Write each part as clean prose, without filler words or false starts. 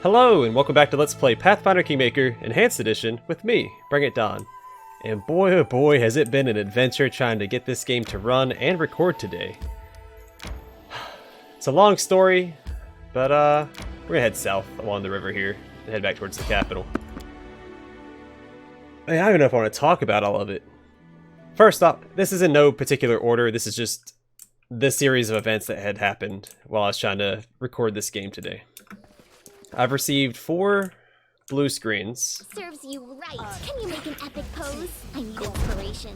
Hello, and welcome back to Let's Play Pathfinder Kingmaker Enhanced Edition with me, BringItDon. And boy oh boy has it been an adventure trying to get this game to run and record today. It's a long story, but we're gonna head south along the river here and head back towards the capital. I don't even know if I want to talk about all of it. First off, this is in no particular order, this is just the series of events that had happened while I was trying to record this game today. I've received 4 blue screens. Serves you right. Can you make an epic pose? I need inspiration.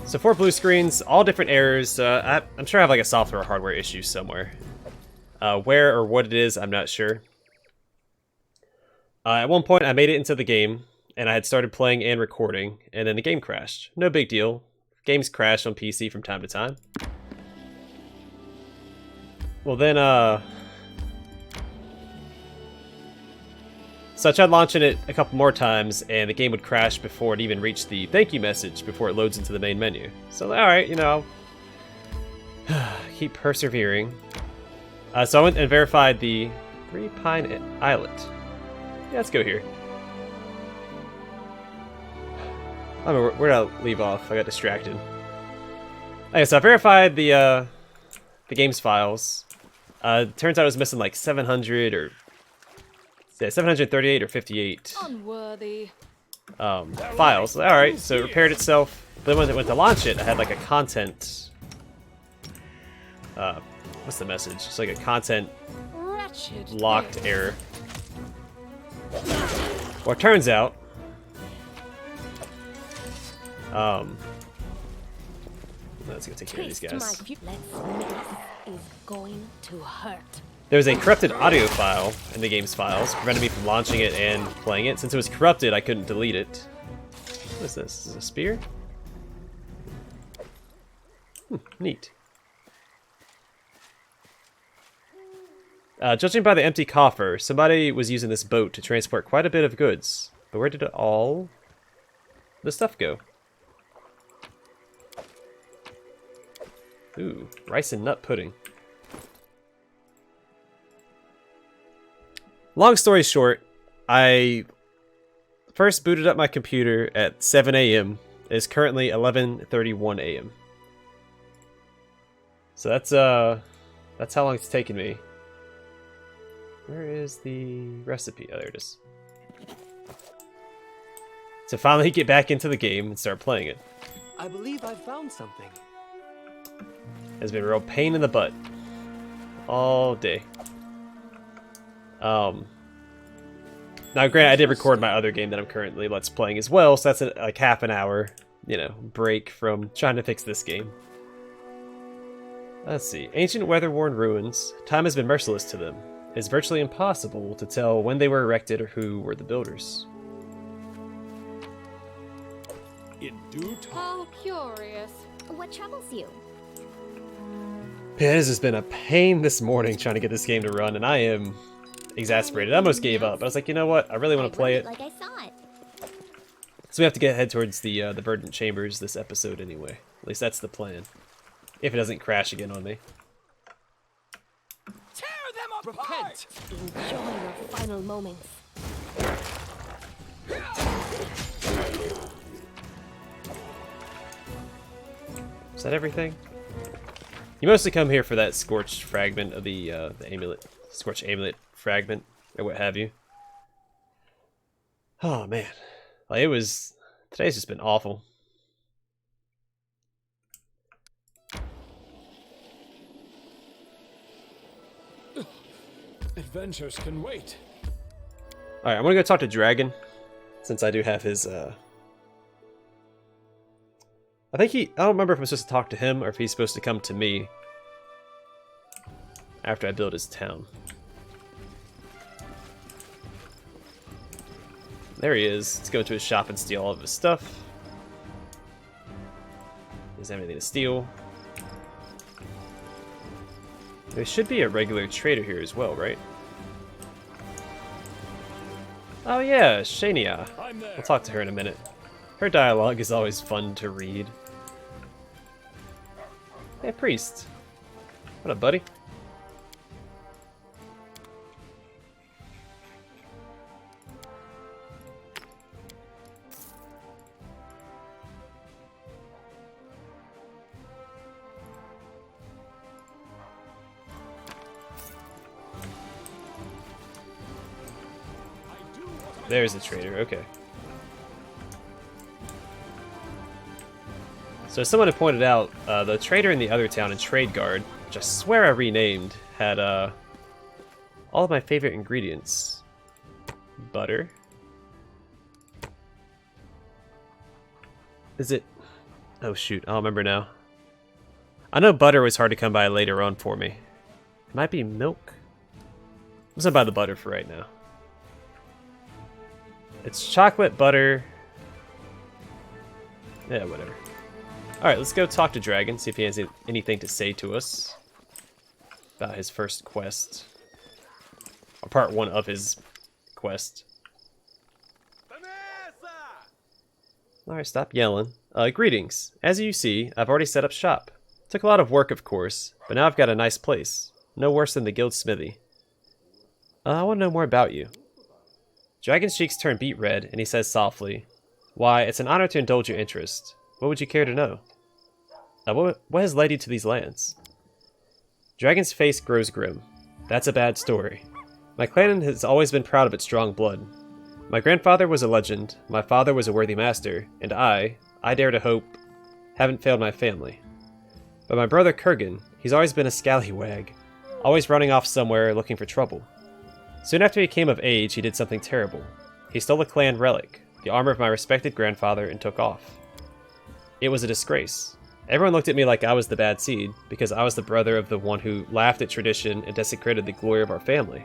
So 4 blue screens, all different errors. I'm sure I have like a software or hardware issue somewhere. Where or what it is, I'm not sure. At one point I made it into the game, and I had started playing and recording, and then the game crashed. No big deal. Games crash on PC from time to time. Well then, so I tried launching it a couple more times, and the game would crash before it even reached the thank you message before it loads into the main menu. So, alright, you know, keep persevering. So I went and verified the 3 Pine Islet. Yeah, let's go here. I don't know, where did I leave off? I got distracted. Okay, so I verified the game's files. Turns out I was missing like 700 or 738 or 58 unworthy files. Alright, so it repaired itself. Then when it went to launch it, I had like a content... what's the message? It's like a content locked error. Well, it turns out... let's go take care of these guys. is going to hurt. There's a corrupted audio file in the game's files, preventing me from launching it and playing it. Since it was corrupted, I couldn't delete it. What is this? Is this a spear? Neat. Judging by the empty coffer, somebody was using this boat to transport quite a bit of goods. But where did all the stuff go? Ooh, rice and nut pudding. Long story short, I first booted up my computer at 7 a.m. It's currently 11:31 a.m. So that's how long it's taken me. Where is the recipe? Oh, there it is. To finally get back into the game and start playing it. I believe I've found something. Has been a real pain in the butt all day. Now granted, I did record my other game that I'm currently Let's Playing as well, so that's like half an hour, you know, break from trying to fix this game. Let's see. Ancient weather-worn ruins. Time has been merciless to them. It is virtually impossible to tell when they were erected or who were the builders. In due time. How curious. What troubles you? Yeah, this has been a pain this morning trying to get this game to run, and I am exasperated. I almost gave up, but I was like, you know what? I really want to play it. Like I saw it. So we have to head towards the Verdant Chambers this episode anyway. At least that's the plan. If it doesn't crash again on me. Tear them apart! Enjoy your final moments. Is that everything? You mostly come here for that scorched fragment of the amulet, scorched amulet fragment, or what have you. Oh man, like today's just been awful. Adventures can wait. All right, I'm gonna go talk to Dragon, since I do have his. I don't remember if I'm supposed to talk to him or if he's supposed to come to me after I build his town. There he is. Let's go to his shop and steal all of his stuff. Doesn't have anything to steal. There should be a regular trader here as well, right? Oh yeah, Shaniyah. We'll talk to her in a minute. Her dialogue is always fun to read. Hey, priest. What up, buddy? There's the trader, okay. So as someone had pointed out, the trader in the other town in Trade Guard, which I swear I renamed, had all of my favorite ingredients. Butter. Is it... Oh shoot, I don't remember now. I know butter was hard to come by later on for me. It might be milk? I'm just gonna buy the butter for right now. It's chocolate, butter... Yeah, whatever. Alright, let's go talk to Dragon, see if he has anything to say to us about his first quest. Or part 1 of his quest. Alright, stop yelling. Greetings. As you see, I've already set up shop. Took a lot of work, of course, but now I've got a nice place. No worse than the guild smithy. I want to know more about you. Dragon's cheeks turn beet red, and he says softly, "Why, it's an honor to indulge your interest. What would you care to know? What has led you to these lands?" Dragon's face grows grim. That's a bad story. My clan has always been proud of its strong blood. My grandfather was a legend, my father was a worthy master, and I dare to hope, haven't failed my family. But my brother Kurgan, he's always been a scallywag, always running off somewhere looking for trouble. Soon after he came of age, he did something terrible. He stole a clan relic, the armor of my respected grandfather, and took off. It was a disgrace. Everyone looked at me like I was the bad seed, because I was the brother of the one who laughed at tradition and desecrated the glory of our family.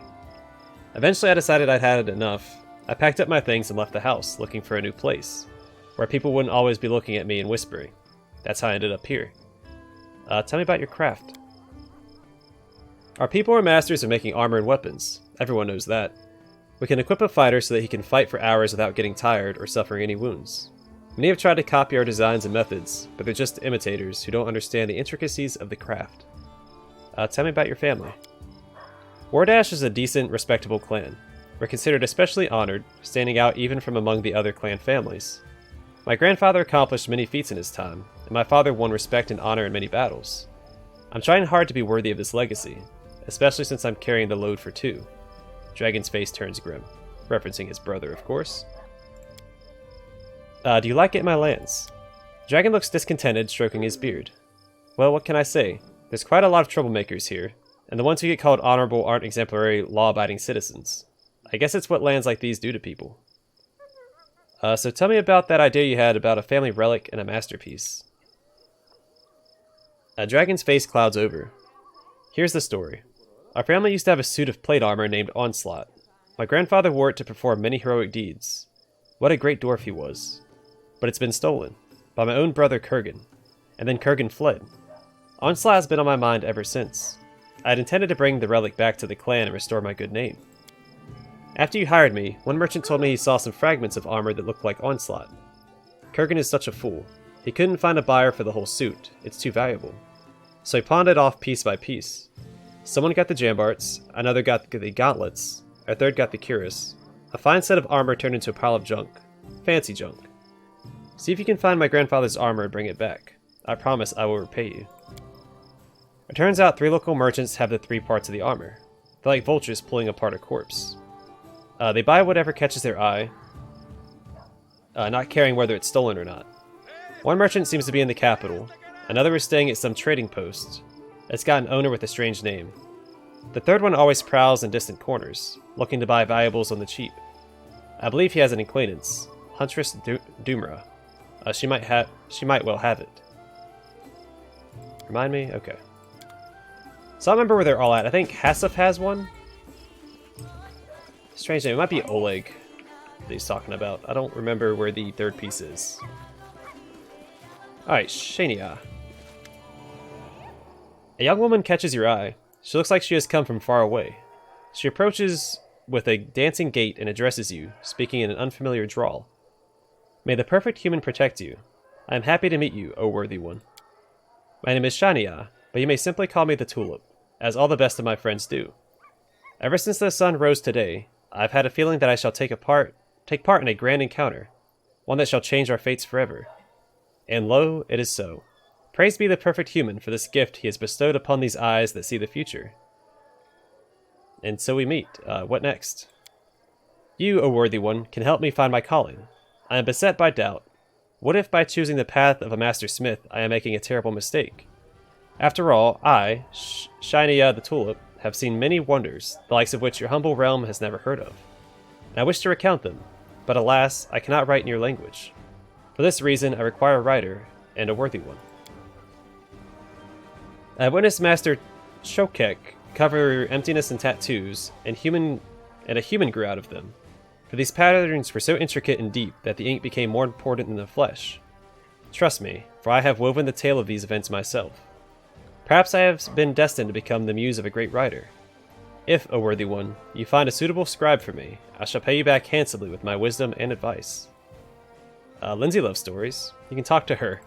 Eventually I decided I'd had enough. I packed up my things and left the house, looking for a new place, where people wouldn't always be looking at me and whispering. That's how I ended up here. Tell me about your craft. Our people are masters of making armor and weapons. Everyone knows that. We can equip a fighter so that he can fight for hours without getting tired or suffering any wounds. Many have tried to copy our designs and methods, but they're just imitators who don't understand the intricacies of the craft. Tell me about your family. Wardash is a decent, respectable clan. We're considered especially honored, standing out even from among the other clan families. My grandfather accomplished many feats in his time, and my father won respect and honor in many battles. I'm trying hard to be worthy of this legacy, especially since I'm carrying the load for two. Dragon's face turns grim, referencing his brother, of course. Do you like it in my lands? Dragon looks discontented, stroking his beard. Well, what can I say? There's quite a lot of troublemakers here, and the ones who get called honorable aren't exemplary, law-abiding citizens. I guess it's what lands like these do to people. So tell me about that idea you had about a family relic and a masterpiece. Dragon's face clouds over. Here's the story. Our family used to have a suit of plate armor named Onslaught. My grandfather wore it to perform many heroic deeds. What a great dwarf he was. But it's been stolen, by my own brother Kurgan, and then Kurgan fled. Onslaught has been on my mind ever since. I had intended to bring the relic back to the clan and restore my good name. After you hired me, one merchant told me he saw some fragments of armor that looked like Onslaught. Kurgan is such a fool. He couldn't find a buyer for the whole suit, it's too valuable. So he pawned it off piece by piece. Someone got the jambarts, another got the gauntlets, a third got the cuirass. A fine set of armor turned into a pile of junk. Fancy junk. See if you can find my grandfather's armor and bring it back. I promise I will repay you. It turns out 3 local merchants have the 3 parts of the armor. They're like vultures pulling apart a corpse. They buy whatever catches their eye, not caring whether it's stolen or not. One merchant seems to be in the capital. Another is staying at some trading post. It's got an owner with a strange name. The third one always prowls in distant corners, looking to buy valuables on the cheap. I believe he has an acquaintance, Huntress Doomra. She might well have it. Remind me? Okay. So I remember where they're all at. I think Hassif has one? Strange name. It might be Oleg that he's talking about. I don't remember where the third piece is. Alright, Shaniyah. A young woman catches your eye. She looks like she has come from far away. She approaches with a dancing gait and addresses you, speaking in an unfamiliar drawl. May the perfect human protect you. I am happy to meet you, O worthy one. My name is Shaniyah, but you may simply call me the Tulip. as all the best of my friends do. Ever since the sun rose today, I've had a feeling that I shall take part in a grand encounter, one that shall change our fates forever. And lo, it is so. Praise be the perfect human for this gift he has bestowed upon these eyes that see the future. And so we meet. What next? You, O worthy one, can help me find my calling. I am beset by doubt. What if by choosing the path of a master smith I am making a terrible mistake? After all, I, Shaniyah the Tulip, have seen many wonders, the likes of which your humble realm has never heard of. And I wish to recount them, but alas, I cannot write in your language. For this reason, I require a writer, and a worthy one. I witnessed Master Shokek cover emptiness and tattoos, and a human grew out of them. For these patterns were so intricate and deep that the ink became more important than the flesh. Trust me, for I have woven the tale of these events myself. Perhaps I have been destined to become the muse of a great writer. If, O worthy one, you find a suitable scribe for me, I shall pay you back handsomely with my wisdom and advice. Lindsay loves stories. You can talk to her.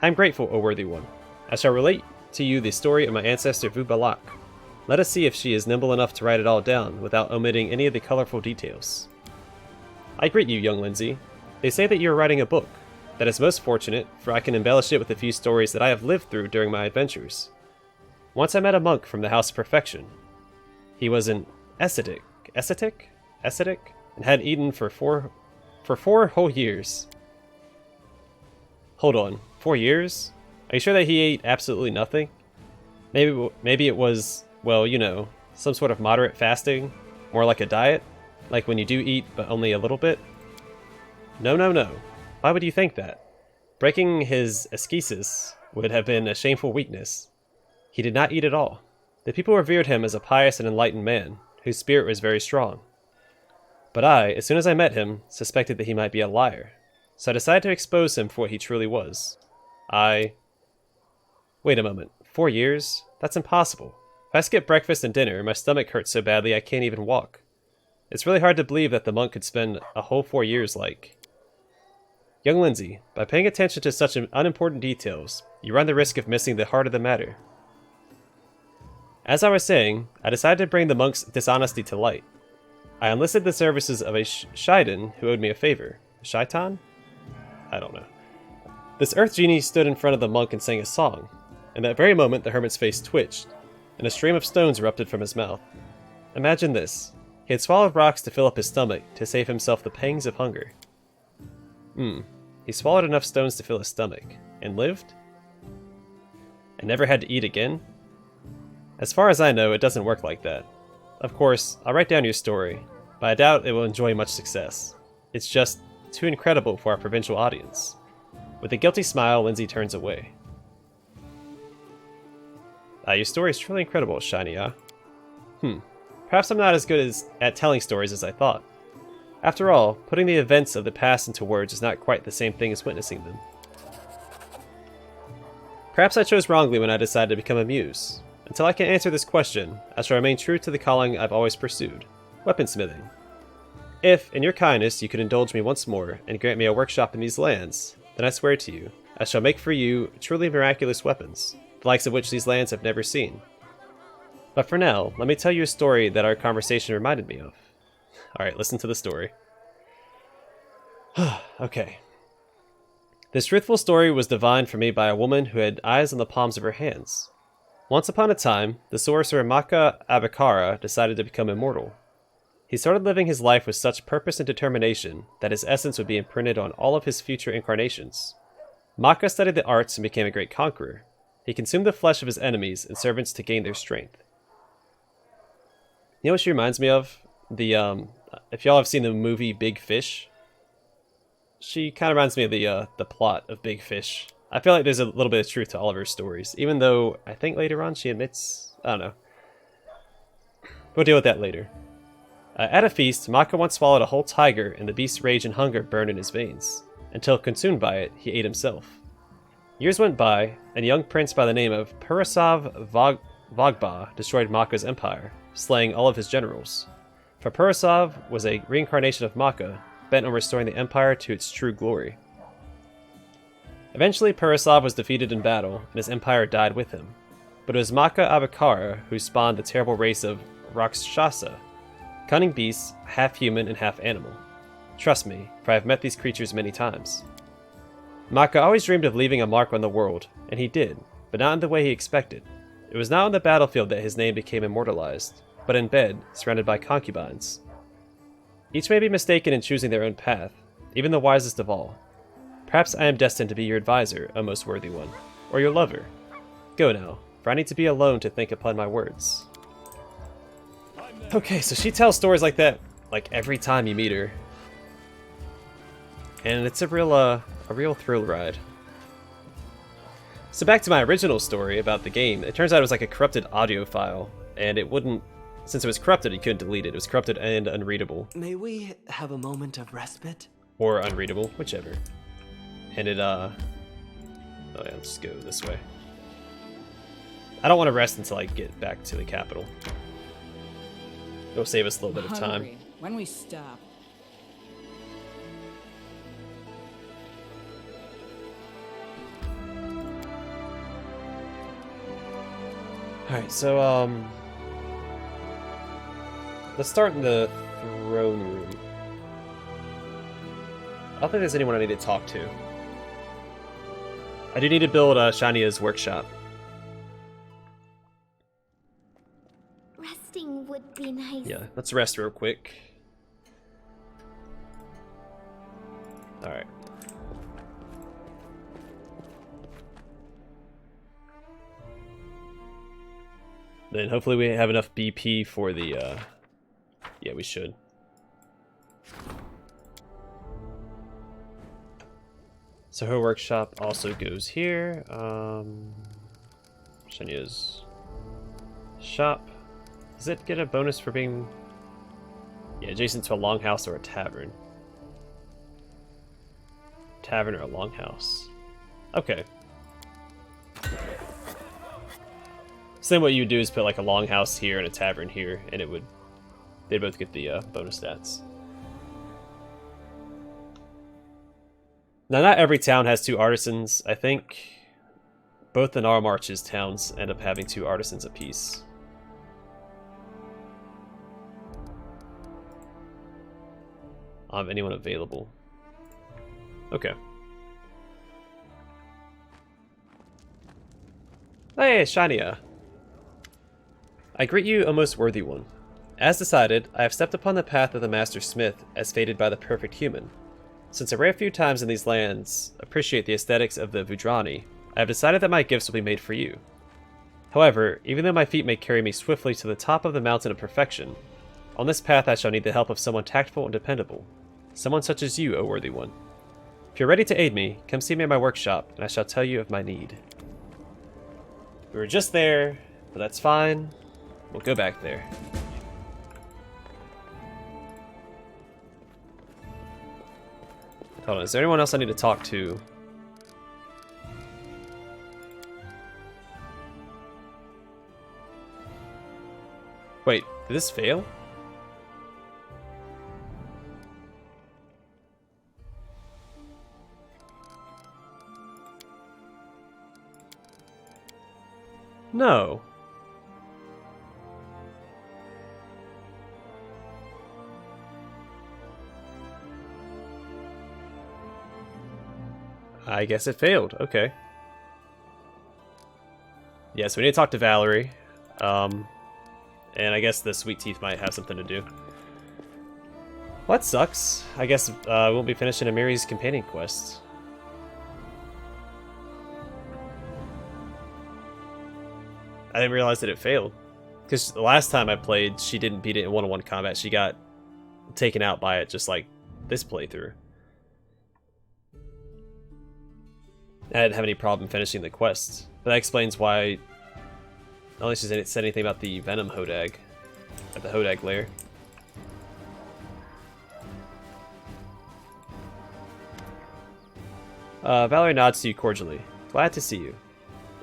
I am grateful, O worthy one. I shall relate to you the story of my ancestor Vubalak. Let us see if she is nimble enough to write it all down without omitting any of the colorful details. I greet you, young Lindsay. They say that you are writing a book. That is most fortunate, for I can embellish it with a few stories that I have lived through during my adventures. Once I met a monk from the House of Perfection. He was an ascetic, and had eaten for four whole years. Hold on, 4 years? Are you sure that he ate absolutely nothing? Maybe it was, well, you know, some sort of moderate fasting, more like a diet, like when you do eat but only a little bit? No. Why would you think that? Breaking his ascesis would have been a shameful weakness. He did not eat at all. The people revered him as a pious and enlightened man, whose spirit was very strong. But I, as soon as I met him, suspected that he might be a liar, so I decided to expose him for what he truly was. Wait a moment, 4 years? That's impossible. If I skip breakfast and dinner, my stomach hurts so badly I can't even walk. It's really hard to believe that the monk could spend a whole 4 years like... Young Lindsay, by paying attention to such unimportant details, you run the risk of missing the heart of the matter. As I was saying, I decided to bring the monk's dishonesty to light. I enlisted the services of a Shaitan who owed me a favor. A Shaitan? I don't know. This earth genie stood in front of the monk and sang a song. In that very moment, the hermit's face twitched, and a stream of stones erupted from his mouth. Imagine this. He had swallowed rocks to fill up his stomach, to save himself the pangs of hunger. He swallowed enough stones to fill his stomach, and lived? And never had to eat again? As far as I know, it doesn't work like that. Of course, I'll write down your story, but I doubt it will enjoy much success. It's just too incredible for our provincial audience. With a guilty smile, Lindsay turns away. Your story is truly incredible, Shaniyah. Perhaps I'm not as good at telling stories as I thought. After all, putting the events of the past into words is not quite the same thing as witnessing them. Perhaps I chose wrongly when I decided to become a muse. Until I can answer this question, I shall remain true to the calling I've always pursued, weaponsmithing. If, in your kindness, you could indulge me once more and grant me a workshop in these lands, then I swear to you, I shall make for you truly miraculous weapons, the likes of which these lands have never seen. But for now, let me tell you a story that our conversation reminded me of. Alright, listen to the story. Okay. This truthful story was divined for me by a woman who had eyes on the palms of her hands. Once upon a time, the sorcerer Maka Abakara decided to become immortal. He started living his life with such purpose and determination that his essence would be imprinted on all of his future incarnations. Maka studied the arts and became a great conqueror. He consumed the flesh of his enemies and servants to gain their strength. You know what she reminds me of? If y'all have seen the movie Big Fish, she kind of reminds me of the plot of Big Fish. I feel like there's a little bit of truth to all of her stories, even though I think later on she admits... I don't know. We'll deal with that later. At a feast, Maka once swallowed a whole tiger, and the beast's rage and hunger burned in his veins. Until, consumed by it, he ate himself. Years went by, and a young prince by the name of Purasav Vagba destroyed Maka's empire, slaying all of his generals. For Purasav was a reincarnation of Maka, bent on restoring the empire to its true glory. Eventually, Purasav was defeated in battle, and his empire died with him. but it was Maka Abakara who spawned the terrible race of Rakshasa, cunning beasts, half human and half animal. Trust me, for I have met these creatures many times. Maka always dreamed of leaving a mark on the world, and he did, but not in the way he expected. It was not on the battlefield that his name became immortalized, but in bed, surrounded by concubines. Each may be mistaken in choosing their own path, even the wisest of all. Perhaps I am destined to be your advisor, O most worthy one, or your lover. Go now, for I need to be alone to think upon my words. Okay, so she tells stories like that, like every time you meet her. And it's a real thrill ride. So back to my original story about the game. It turns out it was like a corrupted audio file, and it wouldn't, since it was corrupted, you couldn't delete it. It was corrupted and unreadable. May we have a moment of respite? Or unreadable, whichever. And it, oh yeah, let's go this way. I don't want to rest until I get back to the capital. It'll save us a little bit of time. Hungry. When we stop. Alright, so, let's start in the throne room. I don't think there's anyone I need to talk to. I do need to build Shaniyah's workshop. Resting would be nice. Yeah, let's rest real quick. Alright. Then hopefully we have enough BP for the, yeah, we should. So her workshop also goes here. Shaniyah's shop. Does it get a bonus for being, yeah, adjacent to a longhouse or a tavern? Tavern or a longhouse. Okay. So then what you would do is put like a longhouse here and a tavern here, and it would, they'd both get the bonus stats. Now, not every town has 2 artisans. I think both the Narmarch's towns end up having 2 artisans apiece. Anyone available? Okay. Hey, Shaniyah. I greet you, a most worthy one. As decided, I have stepped upon the path of the Master Smith, as fated by the perfect human. Since a rare few times in these lands appreciate the aesthetics of the Vudrani, I have decided that my gifts will be made for you. However, even though my feet may carry me swiftly to the top of the mountain of perfection, on this path I shall need the help of someone tactful and dependable. Someone such as you, O worthy one. If you're ready to aid me, come see me at my workshop, and I shall tell you of my need. We were just there, but that's fine. We'll go back there. Hold on, is there anyone else I need to talk to? Wait, did this fail? No. I guess it failed. Okay. Yeah, so we need to talk to Valerie. And I guess the Sweet Teeth might have something to do. Well, that sucks. I guess we won't be finishing Amiri's companion quest. I didn't realize that it failed. Because the last time I played, she didn't beat it in one-on-one combat. She got taken out by it just like this playthrough. I didn't have any problem finishing the quest. But that explains why... I don't think she said anything about the Venom Hodag. At the Hodag lair. Valerie nods to you cordially. Glad to see you.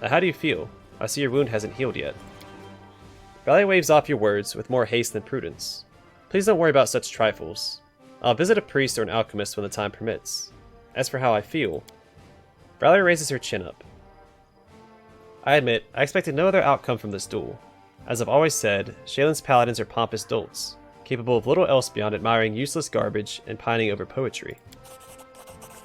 How do you feel? I see your wound hasn't healed yet. Valerie waves off your words with more haste than prudence. Please don't worry about such trifles. I'll visit a priest or an alchemist when the time permits. As for how I feel... Valerie raises her chin up. I admit, I expected no other outcome from this duel. As I've always said, Shaylin's paladins are pompous dolts, capable of little else beyond admiring useless garbage and pining over poetry.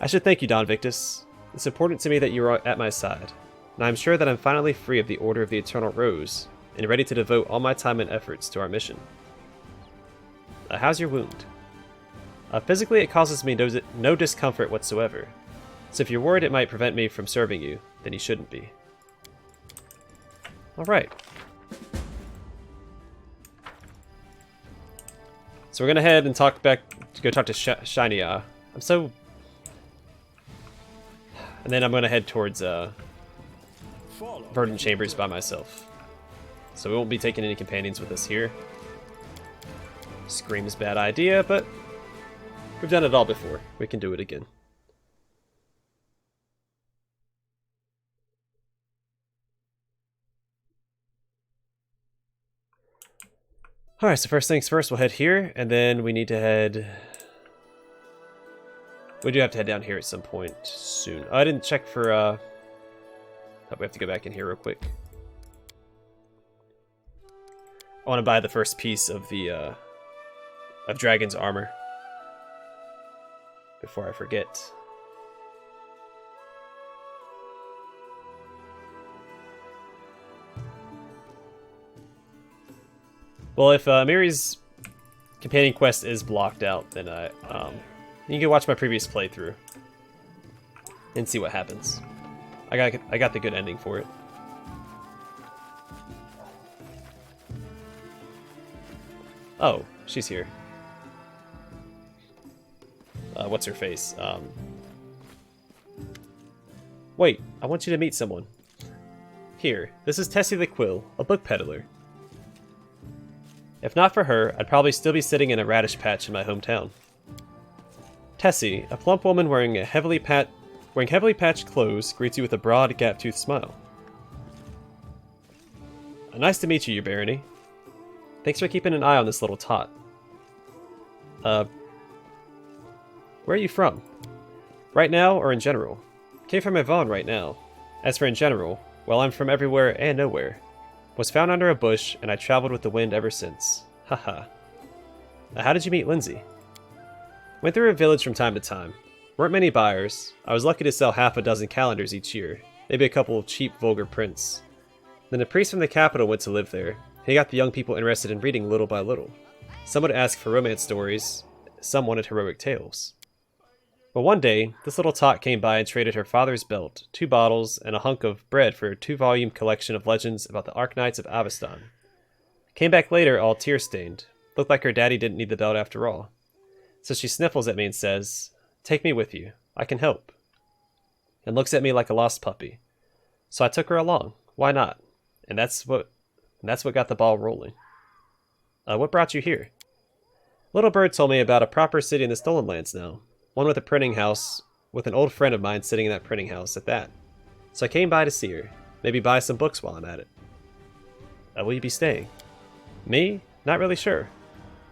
I should thank you, Don Victus. It's important to me that you are at my side, and I am sure that I'm finally free of the Order of the Eternal Rose, and ready to devote all my time and efforts to our mission. How's your wound? Physically, it causes me no discomfort whatsoever, so if you're worried it might prevent me from serving you, then you shouldn't be. Alright. So we're gonna head and go talk to Shaniyah. And then I'm gonna head towards Verdant Chambers by myself. So we won't be taking any companions with us here. Screams bad idea, but we've done it all before. We can do it again. Alright, so first things first, we'll head here, and then we need to head... We do have to head down here at some point soon. Oh, I didn't check for, Oh, we have to go back in here real quick. I want to buy the first piece of the, of Dragon's armor. Before I forget. Well, if Miri's companion quest is blocked out, then you can watch my previous playthrough and see what happens. I got the good ending for it. Oh, she's here. What's her face? Wait, I want you to meet someone. Here, this is Tessa the Quill, a book peddler. If not for her, I'd probably still be sitting in a radish patch in my hometown. Tessie, a plump woman wearing heavily patched clothes, greets you with a broad, gap-toothed smile. Nice to meet you, Your Barony. Thanks for keeping an eye on this little tot. Where are you from? Right now, or in general? Came from Yvonne right now. As for in general, well, I'm from everywhere and nowhere. Was found under a bush, and I traveled with the wind ever since. Haha. How did you meet Lindsay? Went through a village from time to time. Weren't many buyers. I was lucky to sell half a dozen calendars each year. Maybe a couple of cheap, vulgar prints. Then a priest from the capital went to live there. He got the young people interested in reading little by little. Some would ask for romance stories. Some wanted heroic tales. But one day, this little tot came by and traded her father's belt, 2 bottles, and a hunk of bread for a 2-volume collection of legends about the Archknights of Avestan. Came back later all tear-stained. Looked like her daddy didn't need the belt after all. So she sniffles at me and says, "Take me with you. I can help." And looks at me like a lost puppy. So I took her along. Why not? And that's what got the ball rolling. What brought you here? Little Bird told me about a proper city in the Stolen Lands now. One with a printing house, with an old friend of mine sitting in that printing house at that. So I came by to see her. Maybe buy some books while I'm at it. Will you be staying? Me? Not really sure.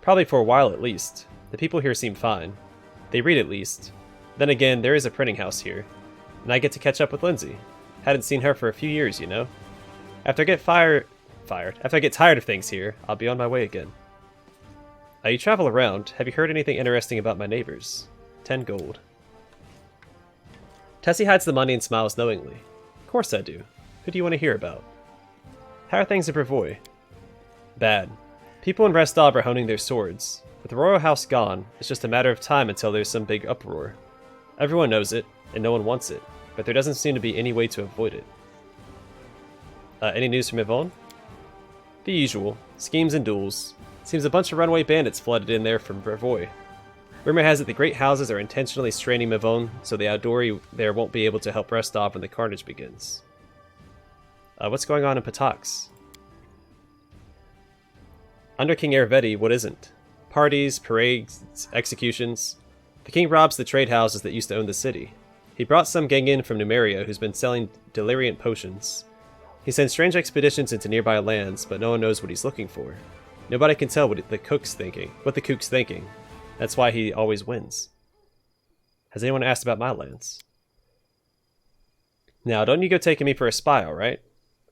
Probably for a while at least. The people here seem fine. They read at least. Then again, there is a printing house here. And I get to catch up with Lindsay. Hadn't seen her for a few years, you know. After I get after I get tired of things here, I'll be on my way again. You travel around. Have you heard anything interesting about my neighbors? 10 gold. Tessie hides the money and smiles knowingly. Of course I do. Who do you want to hear about? How are things in Brevoy? Bad. People in Restov are honing their swords. With the royal house gone, it's just a matter of time until there's some big uproar. Everyone knows it, and no one wants it, but there doesn't seem to be any way to avoid it. Any news from Yvonne? The usual. Schemes and duels. Seems a bunch of runaway bandits flooded in there from Brevoy. Rumor has it the great houses are intentionally straining Mavone, so the Outdoory there won't be able to help Restov when the carnage begins. What's going on in Patax? Under King Ervedi, what isn't? Parties, parades, executions. The king robs the trade houses that used to own the city. He brought some gang in from Numeria who's been selling deliriant potions. He sends strange expeditions into nearby lands, but no one knows what he's looking for. Nobody can tell what the cook's thinking. That's why he always wins. Has anyone asked about my lands? Now, don't you go taking me for a spy, alright?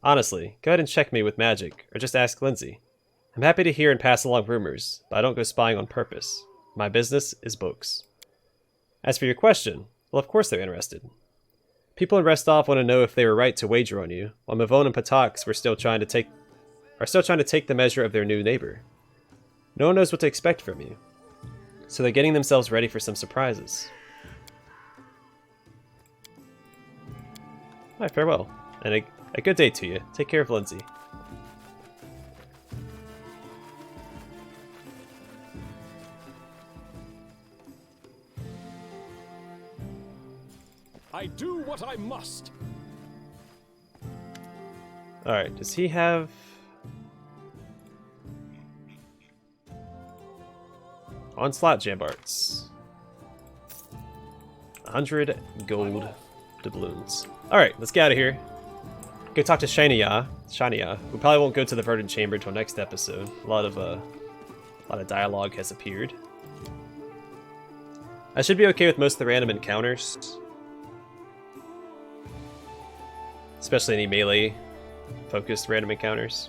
Honestly, go ahead and check me with magic, or just ask Lindsay. I'm happy to hear and pass along rumors, but I don't go spying on purpose. My business is books. As for your question, well, of course they're interested. People in Restov want to know if they were right to wager on you, while Mavon and Pataks are still trying to take the measure of their new neighbor. No one knows what to expect from you, so they're getting themselves ready for some surprises. Alright, farewell, and a good day to you. Take care of Lindsay. I do what I must. Alright, does he have... Onslaught Jambarts. 100 gold doubloons. Alright, let's get out of here. Go talk to Shaniyah. We probably won't go to the Verdant Chamber until next episode. A lot of dialogue has appeared. I should be okay with most of the random encounters. Especially any melee-focused random encounters.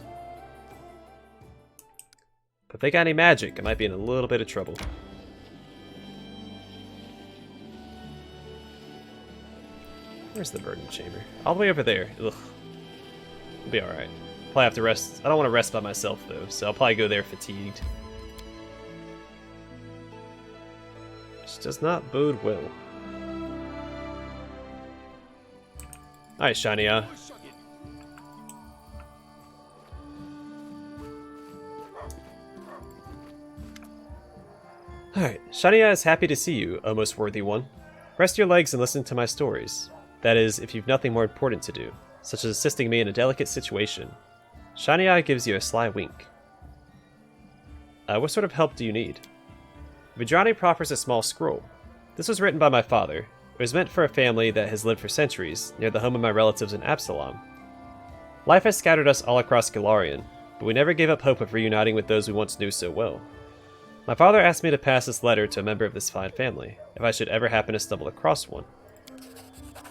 But if they got any magic, I might be in a little bit of trouble. Where's the Verdant Chamber? All the way over there. Ugh. It'll be alright. Probably have to rest. I don't want to rest by myself, though, so I'll probably go there fatigued. Which does not bode well. Alright, Shaniyah. Alright, Shaniyah is happy to see you, O most worthy one. Rest your legs and listen to my stories. That is, if you've nothing more important to do, such as assisting me in a delicate situation. Shaniyah gives you a sly wink. What sort of help do you need? Vidrani proffers a small scroll. This was written by my father. It was meant for a family that has lived for centuries, near the home of my relatives in Absalom. Life has scattered us all across Galarian, but we never gave up hope of reuniting with those we once knew so well. My father asked me to pass this letter to a member of this fine family, if I should ever happen to stumble across one.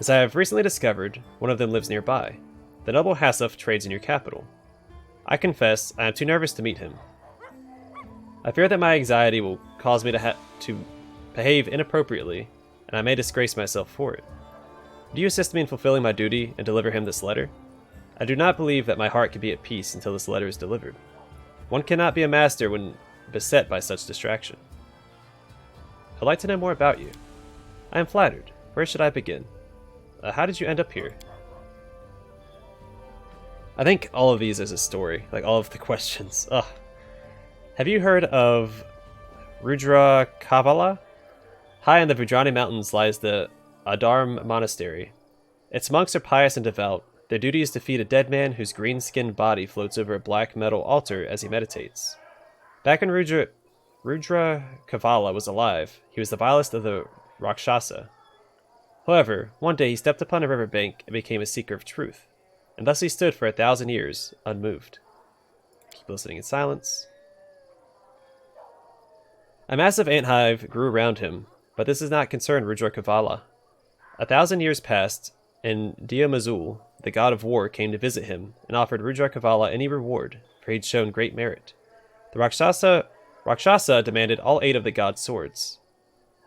As I have recently discovered, one of them lives nearby. The noble Hassuf trades in your capital. I confess, I am too nervous to meet him. I fear that my anxiety will cause me to behave inappropriately, and I may disgrace myself for it. Do you assist me in fulfilling my duty and deliver him this letter? I do not believe that my heart can be at peace until this letter is delivered. One cannot be a master when beset by such distraction. I'd like to know more about you. I am flattered. Where should I begin? How did you end up here? I think all of these is a story, like all of the questions. Ugh. Have you heard of Rudra Kavala? High in the Vidrani Mountains lies the Adarm Monastery. Its monks are pious and devout. Their duty is to feed a dead man whose green-skinned body floats over a black metal altar as he meditates. Back when Rudra Kavala was alive, he was the vilest of the Rakshasa. However, one day he stepped upon a riverbank and became a seeker of truth, and thus he stood for 1,000 years, unmoved. Keep listening in silence. A massive ant hive grew around him, but this does not concern Rudra Kavala. 1,000 years passed, and Diamazul, the god of war, came to visit him and offered Rudra Kavala any reward, for he'd shown great merit. The Rakshasa demanded all 8 of the god's swords.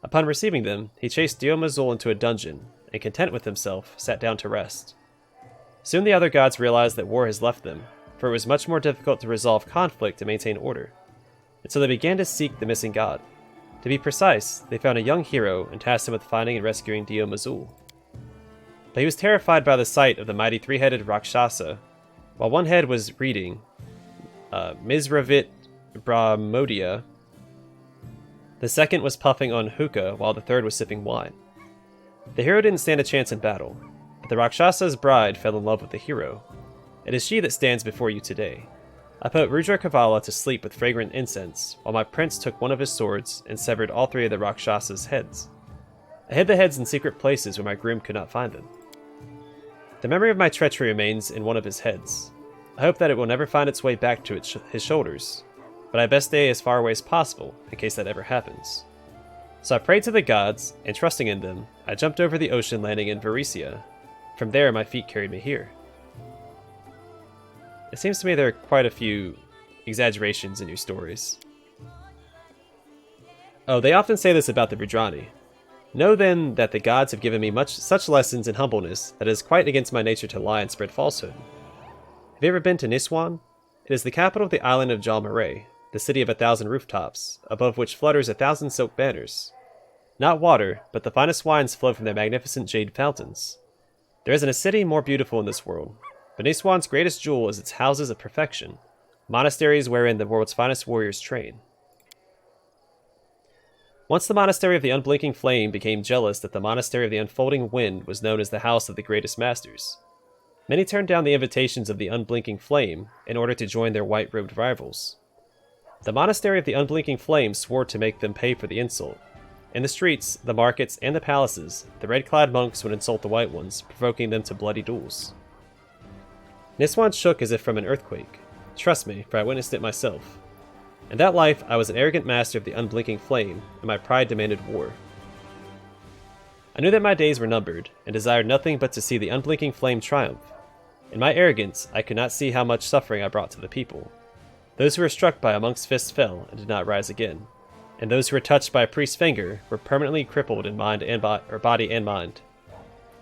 Upon receiving them, he chased Diamazul into a dungeon, and content with himself, sat down to rest. Soon the other gods realized that war has left them, for it was much more difficult to resolve conflict and maintain order. And so they began to seek the missing god. To be precise, they found a young hero and tasked him with finding and rescuing Diamazul. But he was terrified by the sight of the mighty 3-headed Rakshasa. While one head was reading Mizravit Brahmodia, the second was puffing on hookah while the third was sipping wine. The hero didn't stand a chance in battle, but the Rakshasa's bride fell in love with the hero. It is she that stands before you today. I put Rudra Kavala to sleep with fragrant incense, while my prince took one of his swords and severed all 3 of the Rakshasa's heads. I hid the heads in secret places where my groom could not find them. The memory of my treachery remains in one of his heads. I hope that it will never find its way back to his shoulders, but I best stay as far away as possible, in case that ever happens. So I prayed to the gods, and trusting in them, I jumped over the ocean landing in Varesia. From there, my feet carried me here. It seems to me there are quite a few exaggerations in your stories. Oh, they often say this about the Vidrani. Know then that the gods have given me such lessons in humbleness that it is quite against my nature to lie and spread falsehood. Have you ever been to Niswan? It is the capital of the island of Jalmaray, the city of 1,000 rooftops, above which flutters 1,000 silk banners. Not water, but the finest wines flow from their magnificent jade fountains. There isn't a city more beautiful in this world, but Niswan's greatest jewel is its houses of perfection, monasteries wherein the world's finest warriors train. Once the Monastery of the Unblinking Flame became jealous that the Monastery of the Unfolding Wind was known as the House of the Greatest Masters. Many turned down the invitations of the Unblinking Flame in order to join their white-robed rivals. The Monastery of the Unblinking Flame swore to make them pay for the insult. In the streets, the markets, and the palaces, the red-clad monks would insult the white ones, provoking them to bloody duels. Niswan shook as if from an earthquake. Trust me, for I witnessed it myself. In that life, I was an arrogant master of the Unblinking Flame, and my pride demanded war. I knew that my days were numbered, and desired nothing but to see the Unblinking Flame triumph. In my arrogance, I could not see how much suffering I brought to the people. Those who were struck by a monk's fist fell and did not rise again, and those who were touched by a priest's finger were permanently crippled in body and mind.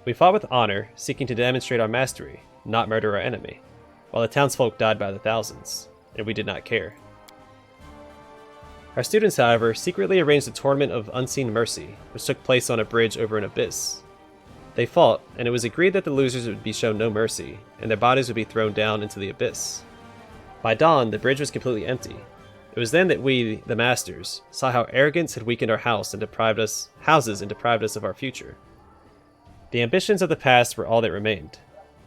We fought with honor, seeking to demonstrate our mastery, not murder our enemy, while the townsfolk died by the thousands, and we did not care. Our students, however, secretly arranged a tournament of unseen mercy, which took place on a bridge over an abyss. They fought, and it was agreed that the losers would be shown no mercy, and their bodies would be thrown down into the abyss. By dawn, the bridge was completely empty. It was then that we, the masters, saw how arrogance had weakened our houses and deprived us of our future. The ambitions of the past were all that remained.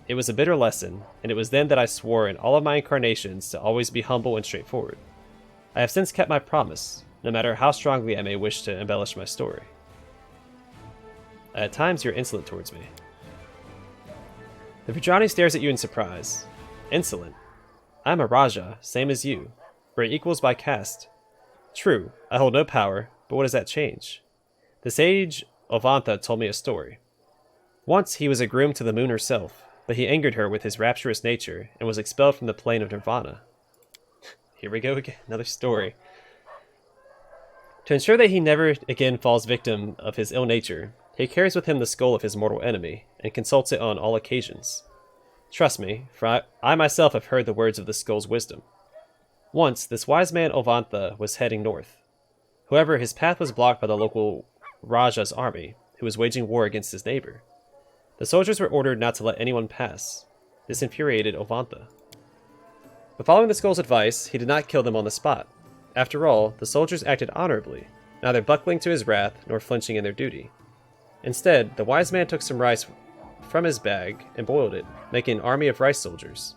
It was a bitter lesson, and it was then that I swore in all of my incarnations to always be humble and straightforward. I have since kept my promise, no matter how strongly I may wish to embellish my story. At times you're insolent towards me. The Vidrani stares at you in surprise. Insolent? I am a Raja, same as you. We're equals by caste. True, I hold no power, but what does that change? The sage Ovantha told me a story. Once he was a groom to the moon herself, but he angered her with his rapturous nature and was expelled from the plane of Nirvana. Here we go again, another story. To ensure that he never again falls victim of his ill nature, he carries with him the skull of his mortal enemy, and consults it on all occasions. Trust me, for I myself have heard the words of the skull's wisdom. Once, this wise man Ovantha was heading north. However, his path was blocked by the local Raja's army, who was waging war against his neighbor. The soldiers were ordered not to let anyone pass. This infuriated Ovantha. But following the skull's advice, he did not kill them on the spot. After all, the soldiers acted honorably, neither buckling to his wrath nor flinching in their duty. Instead, the wise man took some rice from his bag and boiled it, making an army of rice soldiers.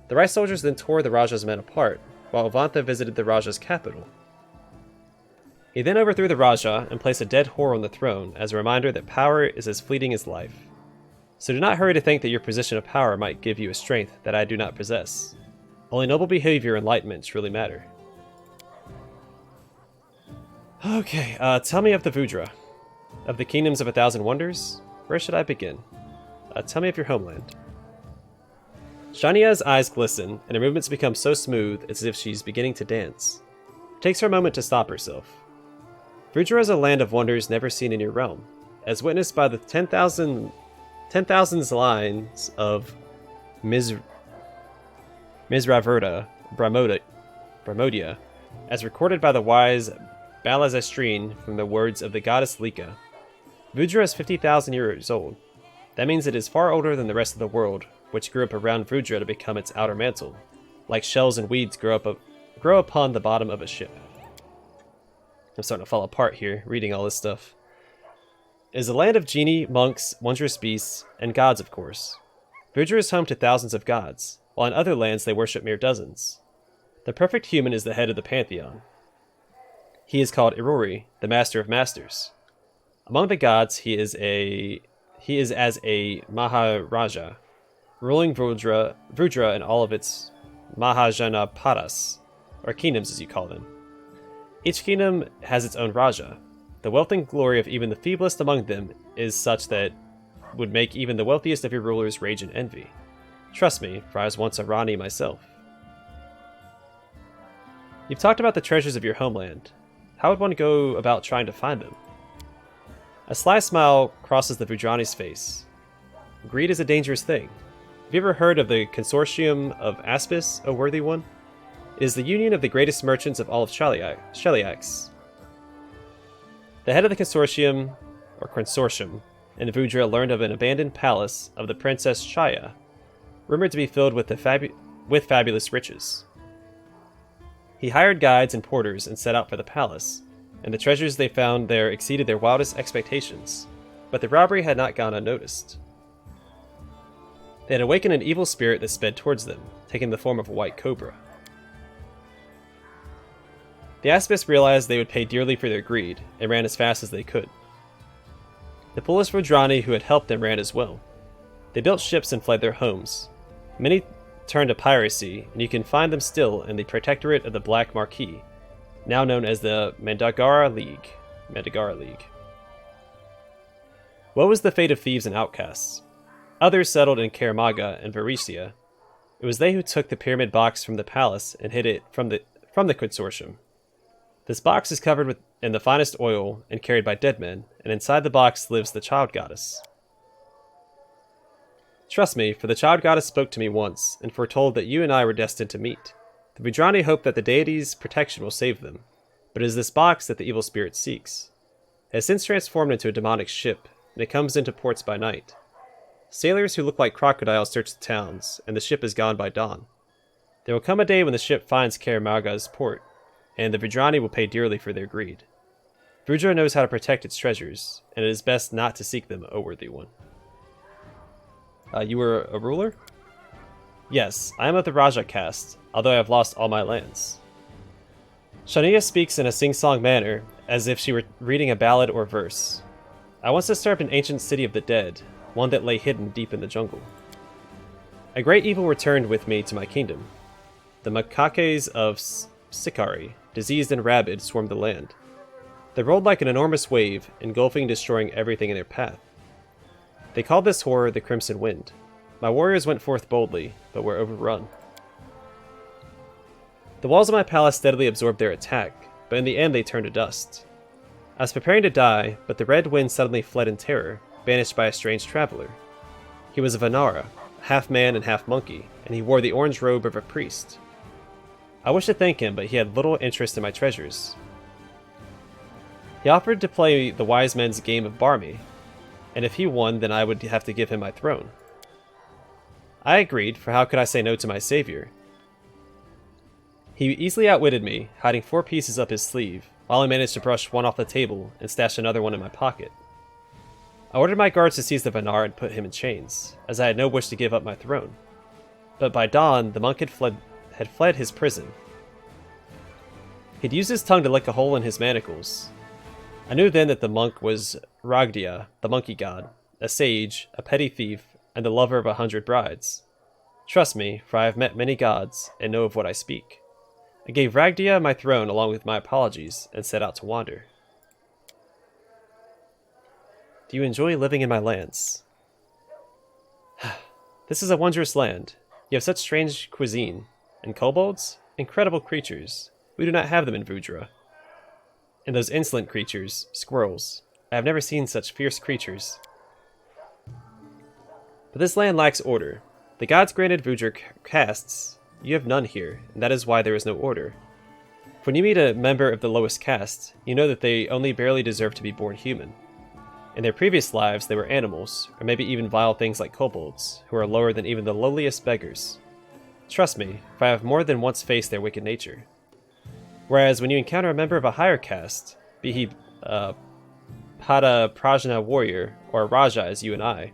The rice soldiers then tore the Raja's men apart, while Ovantha visited the Raja's capital. He then overthrew the Raja and placed a dead whore on the throne as a reminder that power is as fleeting as life. So do not hurry to think that your position of power might give you a strength that I do not possess. Only noble behavior and enlightenment truly matter. Okay, tell me of the Vudra. Of the kingdoms of 1,000 wonders? Where should I begin? Tell me of your homeland. Shaniyah's eyes glisten, and her movements become so smooth as if she's beginning to dance. It takes her a moment to stop herself. Vudra is a land of wonders never seen in your realm, as witnessed by the 10,000 lines of Misraverta Bramodia, as recorded by the wise Balazastrine from the words of the goddess Lika. Vudra is 50,000 years old. That means it is far older than the rest of the world, which grew up around Vudra to become its outer mantle, like shells and weeds grow upon the bottom of a ship. I'm starting to fall apart here, reading all this stuff. It is a land of genie, monks, wondrous beasts, and gods, of course. Vudra is home to thousands of gods, while in other lands they worship mere dozens. The perfect human is the head of the pantheon. He is called Irori, the master of masters. Among the gods, he is as a Maharaja, ruling Vudra and all of its Mahajanapadas, or kingdoms as you call them. Each kingdom has its own Raja. The wealth and glory of even the feeblest among them is such that would make even the wealthiest of your rulers rage in envy. Trust me, for I was once a Rani myself. You've talked about the treasures of your homeland. How would one go about trying to find them? A sly smile crosses the Vudrani's face. Greed is a dangerous thing. Have you ever heard of the Consortium of Aspis, O worthy one? It is the union of the greatest merchants of all of Sheliax. The head of the consortium, in Vudra learned of an abandoned palace of the Princess Shaniyah, rumored to be filled with fabulous riches. He hired guides and porters and set out for the palace, and the treasures they found there exceeded their wildest expectations, but the robbery had not gone unnoticed. They had awakened an evil spirit that sped towards them, taking the form of a white cobra. The Aspis realized they would pay dearly for their greed, and ran as fast as they could. The foolish Vudrani who had helped them ran as well. They built ships and fled their homes. Many turned to piracy, and you can find them still in the Protectorate of the Black Marquis, now known as the Mandagara League. What was the fate of thieves and outcasts? Others settled in Karamaga and Varesia. It was they who took the pyramid box from the palace and hid it from the consortium. This box is covered in the finest oil and carried by dead men, and inside the box lives the child goddess. Trust me, for the child goddess spoke to me once, and foretold that you and I were destined to meet. The Vudrani hope that the deity's protection will save them, but it is this box that the evil spirit seeks. It has since transformed into a demonic ship, and it comes into ports by night. Sailors who look like crocodiles search the towns, and the ship is gone by dawn. There will come a day when the ship finds Karamaga's port, and the Vudrani will pay dearly for their greed. Vudra knows how to protect its treasures, and it is best not to seek them, O worthy one. You were a ruler? Yes, I am of the Raja caste, although I have lost all my lands. Shaniyah speaks in a sing-song manner, as if she were reading a ballad or verse. I once disturbed an ancient city of the dead, one that lay hidden deep in the jungle. A great evil returned with me to my kingdom. The makakes of Sikari, diseased and rabid, swarmed the land. They rolled like an enormous wave, engulfing and destroying everything in their path. They called this horror the Crimson Wind. My warriors went forth boldly, but were overrun. The walls of my palace steadily absorbed their attack, but in the end they turned to dust. I was preparing to die, but the Red Wind suddenly fled in terror, banished by a strange traveler. He was a Vanara, half man and half monkey, and he wore the orange robe of a priest. I wished to thank him, but he had little interest in my treasures. He offered to play the wise men's game of Barmy, and if he won, then I would have to give him my throne. I agreed, for how could I say no to my savior? He easily outwitted me, hiding 4 pieces up his sleeve, while I managed to brush one off the table and stash another one in my pocket. I ordered my guards to seize the Vanar and put him in chains, as I had no wish to give up my throne. But by dawn, the monk had fled his prison. He'd used his tongue to lick a hole in his manacles. I knew then that the monk was Ragdia, the monkey god, a sage, a petty thief, and the lover of 100 brides. Trust me, for I have met many gods, and know of what I speak. I gave Ragdia my throne along with my apologies, and set out to wander. Do you enjoy living in my lands? This is a wondrous land. You have such strange cuisine. And kobolds? Incredible creatures. We do not have them in Vudra. And those insolent creatures, squirrels. I have never seen such fierce creatures. But this land lacks order. The gods granted Vudra castes. You have none here, and that is why there is no order. When you meet a member of the lowest caste, you know that they only barely deserve to be born human. In their previous lives, they were animals, or maybe even vile things like kobolds, who are lower than even the lowliest beggars. Trust me, for I have more than once faced their wicked nature. Whereas when you encounter a member of a higher caste, be he Pada Prajna warrior, or a Raja as you and I,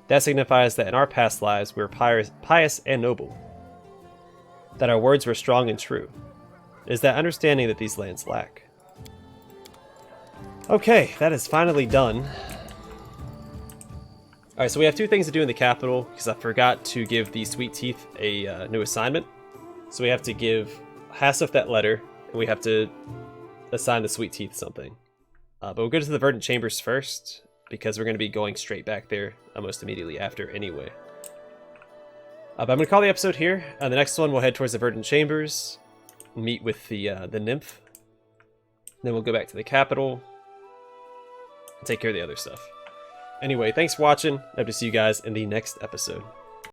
that signifies that in our past lives we were pious and noble, that our words were strong and true. It is that understanding that these lands lack. Okay, that is finally done. Alright, so we have 2 things to do in the capital, because I forgot to give the Sweet Teeth a new assignment. So we have to give Hassif that letter, and we have to assign the Sweet Teeth something. But we'll go to the Verdant Chambers first, because we're going to be going straight back there almost immediately after anyway. But I'm going to call the episode here. The next one, we'll head towards the Verdant Chambers, meet with the nymph. Then we'll go back to the capital and take care of the other stuff. Anyway, thanks for watching. I hope to see you guys in the next episode.